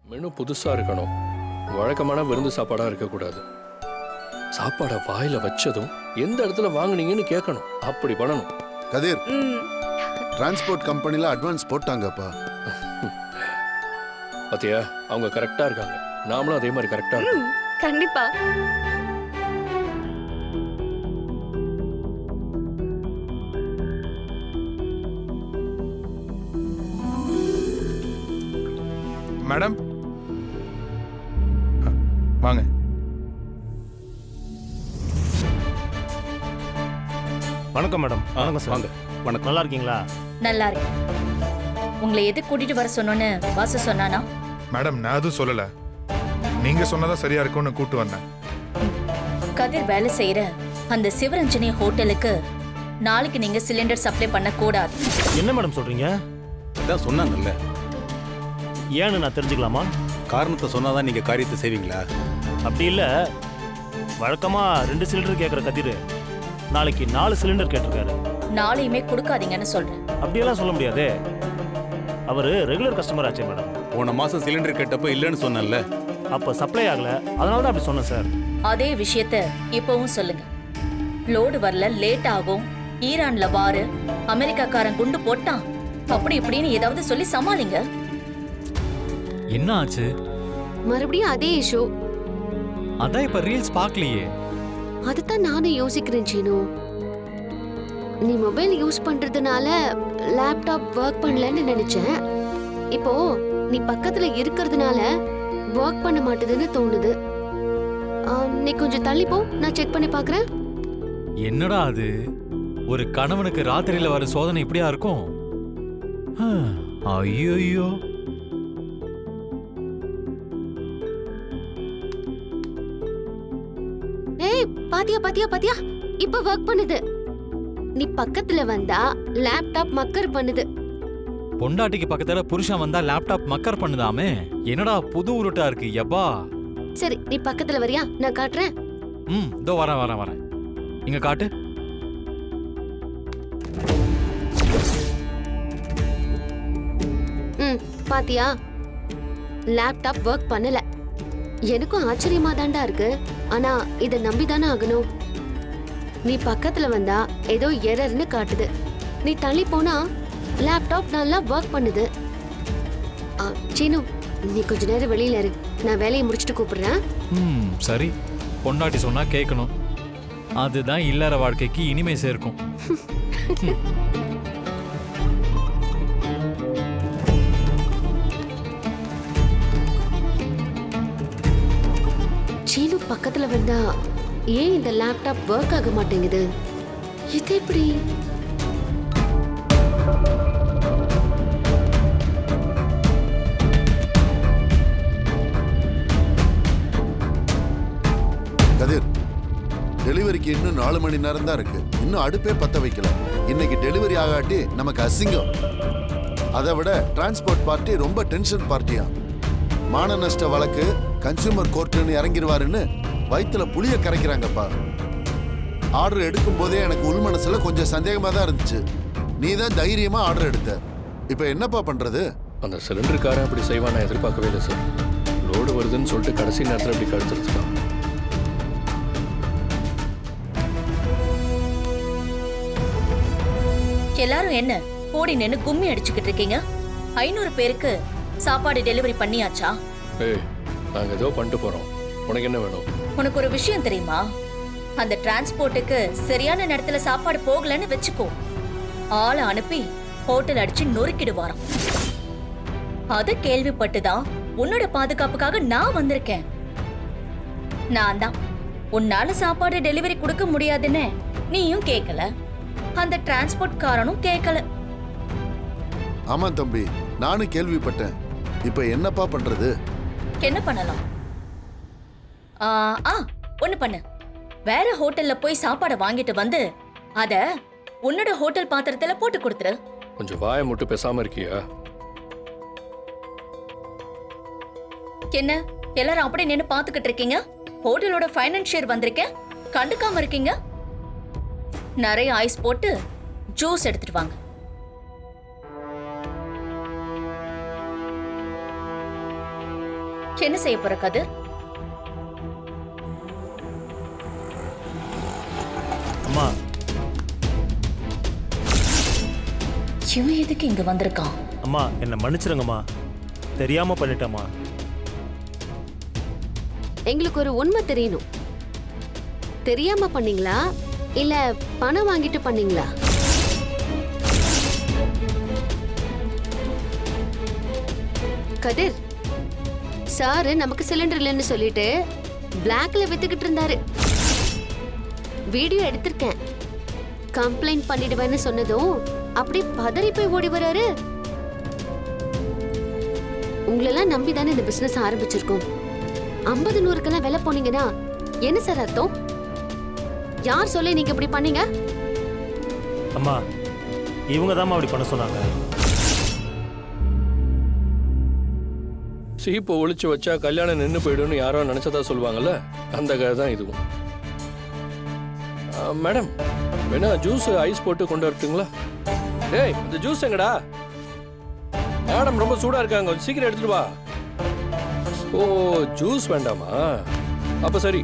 Menu புதுசா இருக்கணும். வழக்கமான விருந்து சாப்பாடா இருக்கக்கூடாது. சாப்பாடை வாயில வச்சதும் எந்த இடத்துல வாங்குனீங்கன்னு கேட்கணும். அப்படி பண்ணணும். கதிர், டிரான்ஸ்போர்ட் கம்பெனில அட்வான்ஸ் போட்டாங்கப்பா. பாத்தியா, அவங்க கரெக்டா இருக்காங்க. நாமளும் அதே மாதிரி கரெக்டா இருக்கணும். கண்டிப்பா. மேடம் வாங்க. வணக்கம் மேடம். வணக்கம் சார். வாங்க. வணக்கம். நல்லா இருக்கீங்களா? நல்லா இருக்கு. உங்களை எது கூட்டிட்டு வர சொன்னோன்னு வாசு சொன்னானா? மேடம் நான் எதுவும் சொல்லல, நீங்க சொன்னதா சரியா இருக்கும்னு கூட்டு வந்தேன். கதிர் வேலை செய்யற அந்த சிவரஞ்சனி ஹோட்டலுக்கு நாளைக்கு நீங்க சிலிண்டர் சப்ளை பண்ண கூடாது. என்ன மேடம் சொல்றீங்க? இதான் சொன்னாங்கல்ல. ஏன்னு நான் தெரிஞ்சுக்கலாமா? காரணத்தை சொன்னாதான் நீங்க காரியத்தை செய்வீங்களா? அப்படி இல்லை, வழக்கமாக 2 சிலிண்டர் கேட்குற கதிர் நாளைக்கு 4 சிலிண்டர் கேட்டிருக்காரு. நாளையுமே கொடுக்காதீங்கன்னு சொல்றேன். அப்படியெல்லாம் சொல்ல முடியாதே, அவர் ரெகுலர் கஸ்டமர் ஆச்சே மேடம். போன மாசம் சிலிண்டர் கேட்டப்போ இல்லைன்னு சொன்னேன்ல. அப்போ சப்ளை ஆகல, அதனால தான் அப்படி சொன்னேன் சார். அதே விஷயத்த இப்பவும் சொல்லுங்க. லோடு வரல, லேட் ஆகும், ஈரான்ல வாரு, அமெரிக்காக்காரன் குண்டு போட்டான், அப்படி இப்படின்னு ஏதாவது சொல்லி சமாளிங்க. என்ன ஆச்சு? மறுபடியும் அதே இஷ்யூ. அதான் இப்ப ரீல்ஸ் பார்க்கலையே. அதுதான் நானும் யோசிக்கிறேன் சீனு. நீ மொபைல் யூஸ் பண்றதுனால லேப்டாப் ஒர்க் பண்ணலன்னு நினைச்சேன். இப்போ நீ பக்கத்துல இருக்கிறதுனால ஒர்க் பண்ண மாட்டேதுன்னு தோணுது. நீ கொஞ்சம் தள்ளி போ, நான் செக் பண்ணி பார்க்கறேன். என்னடா அது? ஒரு கணவனுக்கு ராத்திரியில வர சோதனை இப்படியா இருக்கும்? ஐயோ. ஏய், பாத்தியா பாத்தியா பாத்தியா, இப்ப ஒர்க் பண்ணுது. நீ பக்கத்துல வந்தா லேப்டாப் மக்கர் பண்ணுது. பொண்டாட்டிக்கு பக்கத்துல புருஷன் வந்தா லேப்டாப் மக்கர் பண்ணுதாமே. என்னடா புது உருட்டா இருக்கு எப்பா. சரி, நீ பக்கத்துல வரியா? நான் காட்டுறேன். இதோ வரேன். இங்க காட்டு. பாத்தியா, லேப்டாப் ஒர்க் பண்ணல. எனக்கும் ஆச்சரியமா தாண்டா இருக்கு. ஆனா இத நம்பிதானே ஆகணும். நீ பக்கத்துல வந்தா ஏதோ எரர்னு காட்டுது. நீ தள்ளி போனா லேப்டாப் நல்லா ஒர்க் பண்ணுது. சீனு, நீ கொஞ்ச நேரம் வெளியில இரு, நான் வேலையை முடிச்சுட்டு கூப்பிடுறேன். சரி, பொண்டாட்டி சொன்னா கேட்கணும். அதுதான் இல்லற வாழ்க்கைக்கு இனிமே சேர்க்கும். சீனு பக்கத்துல வந்தா ஏன் இந்த லேப்டாப் ஒர்க் ஆக மாட்டேங்குது? இது எப்படி? கதிர், டெலிவரிக்கு இன்னும் 4 மணி நேரம் தான் இருக்கு. இன்னும் அடுப்பே பத்த வைக்கல. இன்னைக்கு டெலிவரி ஆகாட்டி நமக்கு அசிங்கம். அதை விட டிரான்ஸ்போர்ட் பார்ட்டி ரொம்ப டென்ஷன் பார்ட்டியா. மான நஷ்ட வழக்கு கன்சியூமர் கோர்ட்னு இறங்கிடுவாருன்னு வயிற்றுல புளிய கரைக்கிறாங்கப்பா. ஆர்டர் எடுக்கும் போதே எனக்கு உள் மனசுல கொஞ்சம் சந்தேகமா தான் இருந்துச்சு. நீ தான் தைரியமா ஆர்டர் எடுத்த. இப்ப என்னப்பா பண்றது? அந்த சிலிண்டருக்காரன் அப்படி செய்வான் நான் எதிர்பார்க்கவே இல்லை சார். லோடு வருதுன்னு சொல்லிட்டு கடைசி நேரத்தில் இப்படி கழுத்துருச்சுதான். எல்லாரும் என்ன கூடி நின்னு கும்மி அடிச்சுக்கிட்டு இருக்கீங்க? 500 பேருக்கு சாப்பாடு டெலிவரி பண்ணியாச்சா? நாங்க ஏதோ பண்ணிட்டு போறோம். உனக்கு என்ன வேணும்? உனக்கு ஒரு விஷயம் தெரியுமா? அந்த டிரான்ஸ்போர்ட்டுக்கு சரியான நேரத்துல சாப்பாடு போகலன்னு வெச்சுக்கோ, ஆளை அனுப்பி ஹோட்டல் அடிச்சு நொறுக்கிடுவாராம். அத கேள்விப்பட்டுதான் உன்னோட பாதுகாப்புக்காக நான் வந்திருக்கேன். நான் தான் உன்னால சாப்பாடு டெலிவரி கொடுக்க முடியாதுன்னு நீயும் கேட்கல, அந்த டிரான்ஸ்போர்ட் காரனும் கேட்கல. ஆமா தம்பி, நானும் கேள்விப்பட்டேன். இப்ப என்னப்பா பண்றது? என்ன பண்ணலாம்? ஒண்ணு பண்ணு, வேற ஹோட்டல்ல போய் சாப்பாடை வாங்கிட்டு வந்து அத உன்னோட ஹோட்டல் பாத்திரத்துல போட்டு கொடுத்துரு. கொஞ்சம் வாயை மட்டும் பேசாம இருக்கியா? என்ன எல்லாரும் அப்படி நின்னு பாத்துக்கிட்டு இருக்கீங்க? ஹோட்டலோட ஃபைனான்சியர் வந்திருக்கேன், கண்டுக்காம இருக்கீங்க. நிறைய ஐஸ் போட்டு ஜூஸ் எடுத்துட்டு வாங்க. என்ன செய்ய போற கதிர்? அம்மா இவன் எதுக்கு இங்க வந்திருக்கான்? அம்மா என்னை மன்னிச்சிருங்கம்மா, தெரியாம பண்ணிட்டேம்மா. எங்களுக்கு ஒரு உண்மை தெரியணும். தெரியாம பண்ணீங்களா இல்ல பணம் வாங்கிட்டு பண்ணீங்களா? கதிர் சாரு நமக்கு சிலிண்டர் இல்லைன்னு சொல்லிட்டு பிளாக்ல வித்துக்கிட்டு இருந்தாரு. வீடியோ எடுத்திருக்கேன். கம்ப்ளைண்ட் பண்ணிடுவேன்னு சொன்னதும் அப்படி பதறி போய் ஓடி வராரு. உங்களெல்லாம் நம்பி தானே இந்த பிசினஸ் ஆரம்பிச்சிருக்கோம். 50-100க்கெல்லாம் விலை போனீங்கன்னா என்ன சார் அர்த்தம்? யார் சொல்லி நீங்க இப்படி பண்ணீங்க? அம்மா இவங்க தாம்மா அப்படி பண்ண சொன்னாங்க. சீப்பை ஒளிச்சு வச்சா கல்யாணம் நின்று போயிடும்னு யாரோ நினைச்சதா சொல்லுவாங்கல்ல, அந்த கதை தான் இதுவும். மேடம் வேணா ஜூஸ் ஐஸ் போட்டு கொண்டு வரட்டுங்களா? டேய் இந்த ஜூஸ் எங்கடா? மேடம் ரொம்ப சூடா இருக்காங்க, கொஞ்சம் சீக்கிரம் எடுத்துட்டு வா. ஓ ஜூஸ் வேண்டாமா? அப்ப சரி,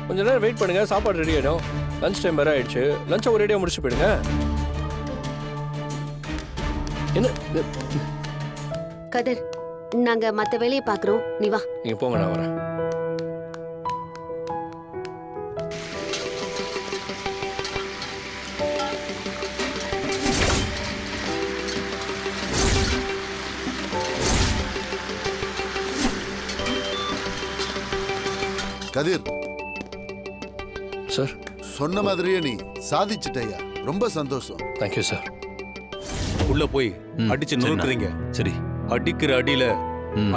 கொஞ்ச நேரம் வெயிட் பண்ணுங்க, சாப்பாடு ரெடி ஆயிடும். லஞ்ச் டைம் வேற ஆயிடுச்சு, லஞ்சை ஒரு ரெடியாக முடிச்சு போயிடுங்க. என்ன கதிர், நாங்க மத்த வேலையை பாக்குறோம், நீ வா. நீங்க போங்க, நான் வரேன். கதிர், சார் சொன்ன மாதிரியே நீ சாதிச்சிட்டயா, ரொம்ப சந்தோஷம். Thank you sir. உள்ள போய் அடிச்சு நொறுக்குறீங்க. சரி, அடிக்கிற அடியில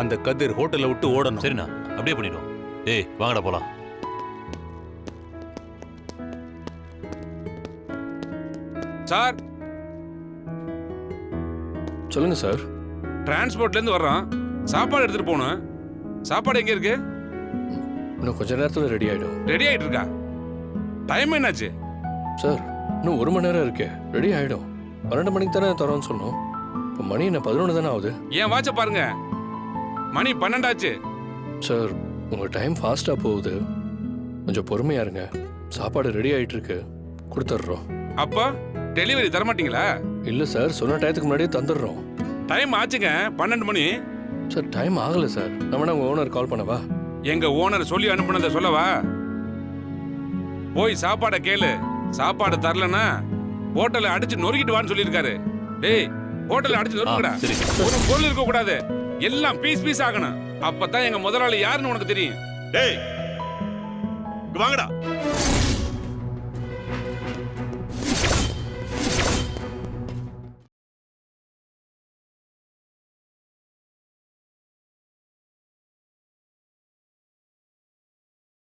அந்த கதிர் ஹோட்டலை விட்டு ஓடணும். சரிண்ணா, அப்படியே பண்ணிடும். ஏய் வாங்கடா போலாம். சார், சொல்லுங்க சார். டிரான்ஸ்போர்ட்ல இருந்து வர்றோம், சாப்பாடு எடுத்துட்டு போகணும். சாப்பாடு எங்க இருக்கு? இன்னும் கொஞ்ச நேரத்தில் ரெடி ஆயிடும். ரெடி ஆயிட்டு இருக்கா? டைம் என்னாச்சு? சார் இன்னும் 1 மணி நேரம் இருக்கு, ரெடி ஆயிடும். 12 மணிக்கு தானே தரோன்னு சொன்னோம். இப்போ மணி என்ன 11 தானே ஆகுது. ஏன் வாட்ச பாருங்க, மணி 12 ஆச்சு. சார் உங்க டைம் ஃபாஸ்டா போகுது, கொஞ்சம் பொறுமையா இருங்க. சாப்பாடு ரெடி ஆயிட்டு இருக்கு, கொடுத்துட்றோம். அப்போ டெலிவரி தர மாட்டீங்களா? இல்ல சார், சொன்ன டயத்துக்கு முன்னாடியே தந்துடுறோம். டைம் ஆச்சுங்க, 12 மணி. சார் டைம் ஆகல சார், நம்ம உங்க ஓனர் கால் பண்ணவா? எங்க ஓனர் சொல்லி அனுப்புனதை சொல்லவா? போய் சாப்பாடை கேளு. சாப்பாடு தரலன்னா ஹோட்டலை அடிச்சு நொறுக்கிட்டு வான்னு சொல்லியிருக்காரு. டேய் ஹோட்டலை அடிச்சு நொறுக்குடா. ஒரு பொருள் இருக்க கூடாது, எல்லாம் பீஸ் பீஸ் ஆகணும். அப்பதான் எங்க முதலாளி யாருன்னு உனக்கு தெரியும். டேய் வாங்கடா.